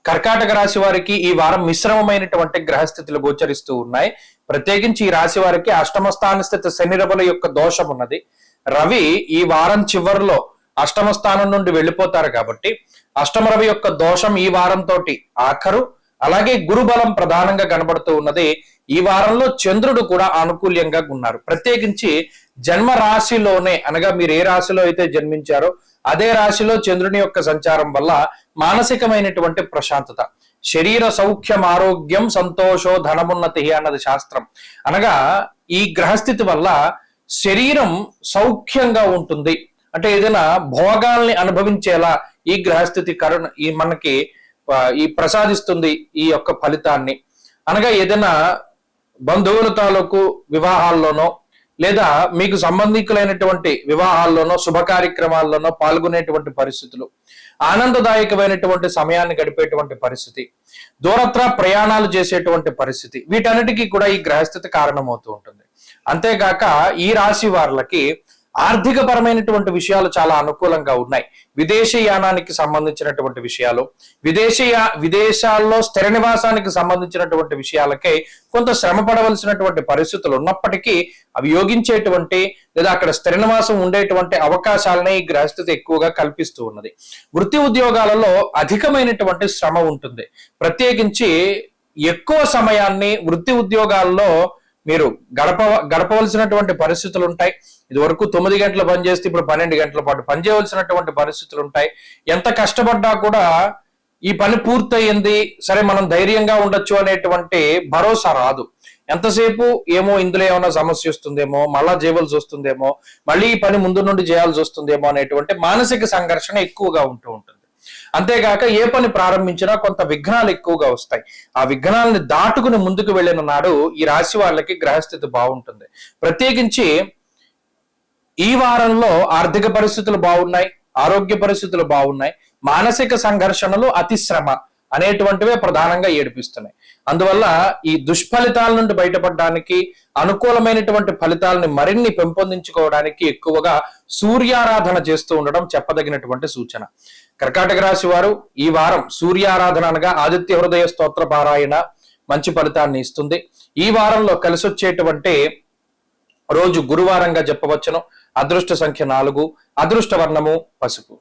కర్కాటక రాశి వారికి ఈ వారం మిశ్రమమైనటువంటి గ్రహస్థితులు గోచరిస్తూ ఉన్నాయి. ప్రత్యేకించి ఈ రాశి వారికి అష్టమ స్థాన స్థితి శని రవుల యొక్క దోషం ఉన్నది. రవి ఈ వారం చివరిలో అష్టమ స్థానం నుండి వెళ్ళిపోతారు కాబట్టి అష్టమ రవి యొక్క దోషం ఈ వారంతో ఆఖరు. అలాగే గురుబలం ప్రధానంగా కనబడుతూ ఉన్నది. ఈ వారంలో చంద్రుడు కూడా ఆనుకూల్యంగా ఉన్నారు. ప్రత్యేకించి జన్మ రాశిలోనే అనగా మీరు ఏ రాశిలో అయితే జన్మించారో అదే రాశిలో చంద్రుని యొక్క సంచారం వల్ల మానసికమైనటువంటి ప్రశాంతత, శరీర సౌఖ్యం, ఆరోగ్యం, సంతోషో ధనమున్నతి అన్నది శాస్త్రం. అనగా ఈ గ్రహస్థితి వల్ల శరీరం సౌఖ్యంగా ఉంటుంది. అంటే ఏదైనా భోగాల్ని అనుభవించేలా ఈ గ్రహస్థితి మనకి ఈ ప్రసాదిస్తుంది ఈ యొక్క ఫలితాన్ని. అనగా ఏదైనా బంధువుల తాలూకు వివాహాల్లోనో లేదా మీకు సంబంధికులైనటువంటి వివాహాల్లోనో శుభ కార్యక్రమాల్లోనో పాల్గొనేటువంటి పరిస్థితులు, ఆనందదాయకమైనటువంటి సమయాన్ని గడిపేటువంటి పరిస్థితి, దూరత్ర ప్రయాణాలు చేసేటువంటి పరిస్థితి, వీటన్నిటికీ కూడా ఈ గ్రహస్థితి కారణమవుతూ ఉంటుంది. అంతేగాక ఈ రాశి వారికి ఆర్థిక పరమైనటువంటి విషయాలు చాలా అనుకూలంగా ఉన్నాయి. విదేశీయానానికి సంబంధించినటువంటి విషయాలు, విదేశాల్లో స్థిర నివాసానికి సంబంధించినటువంటి విషయాలకే కొంత శ్రమ పడవలసినటువంటి పరిస్థితులు ఉన్నప్పటికీ అవి యోగించేటువంటి లేదా అక్కడ స్థిర నివాసం ఉండేటువంటి అవకాశాలనే ఈ గ్రహస్థితి ఎక్కువగా కల్పిస్తూ ఉన్నది. వృత్తి ఉద్యోగాలలో అధికమైనటువంటి శ్రమ ఉంటుంది. ప్రత్యేకించి ఎక్కువ సమయాన్ని వృత్తి ఉద్యోగాల్లో మీరు గడపవలసినటువంటి పరిస్థితులు ఉంటాయి. ఇది వరకు 9 గంటలు పనిచేస్తే ఇప్పుడు 12 గంటల పాటు పనిచేయవలసినటువంటి పరిస్థితులు ఉంటాయి. ఎంత కష్టపడ్డా కూడా ఈ పని పూర్తయింది, సరే మనం ధైర్యంగా ఉండొచ్చు అనేటువంటి భరోసా రాదు. ఎంతసేపు ఏమో ఇందులో ఏమైనా సమస్య వస్తుందేమో, మళ్ళా చేయవలసి వస్తుందేమో, మళ్ళీ ఈ పని ముందు నుండి చేయాల్సి వస్తుందేమో అనేటువంటి మానసిక సంఘర్షణ ఎక్కువగా ఉంటూ ఉంటుంది. అంతేగాక ఏ పని ప్రారంభించినా కొంత విఘ్నాలు ఎక్కువగా వస్తాయి. ఆ విఘ్నాలని దాటుకుని ముందుకు వెళ్ళిన నాడు ఈ రాశి వాళ్ళకి గ్రహస్థితి బాగుంటుంది. ప్రత్యేకించి ఈ వారంలో ఆర్థిక పరిస్థితులు బాగున్నాయి, ఆరోగ్య పరిస్థితులు బాగున్నాయి. మానసిక సంఘర్షణలు, అతిశ్రమ అనేటువంటివే ప్రధానంగా ఏడిపిస్తున్నాయి. అందువల్ల ఈ దుష్ఫలితాల నుండి బయటపడడానికి, అనుకూలమైనటువంటి ఫలితాలని మరిన్ని పెంపొందించుకోవడానికి ఎక్కువగా సూర్యారాధన చేస్తూ ఉండడం చెప్పదగినటువంటి సూచన. కర్కాటక రాశి వారు ఈ వారం సూర్యారాధన అనగా ఆదిత్య హృదయ స్తోత్ర పారాయణ మంచి ఫలితాన్ని ఇస్తుంది. ఈ వారంలో కలిసి వచ్చేటువంటి రోజు గురువారంగా చెప్పవచ్చును. అదృష్ట సంఖ్య 4, అదృష్ట వర్ణము పసుపు.